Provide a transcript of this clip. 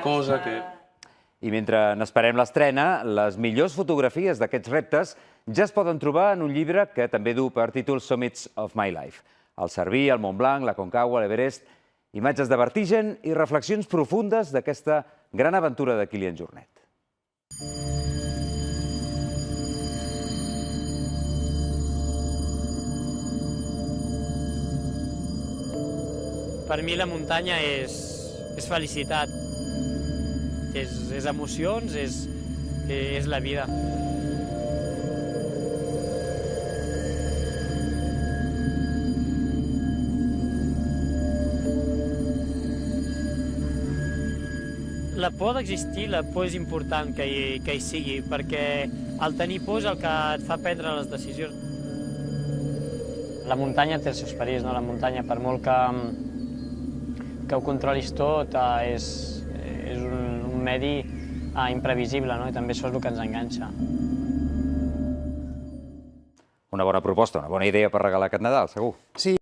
cosa que... I mentre n'esperem l'estrena, les millors fotografies d'aquests reptes ja es poden trobar en un llibre que també du per títol Summits of My Life. El Cerví, el Montblanc, la Concagua, l'Everest, imatges de vertigen i reflexions profundes d'aquesta gran aventura de Kilian Jornet. Per mi la muntanya és felicitat, és emocions, és la vida. La por d'existir, la por és important que hi sigui, perquè el tenir por és el que et fa prendre les decisions. La muntanya té els seus perills, no? La muntanya, per molt que ho controlis tot, és un medi imprevisible, no? I també això és el que ens enganxa. Una bona proposta, una bona idea per regalar aquest Nadal, segur. Sí.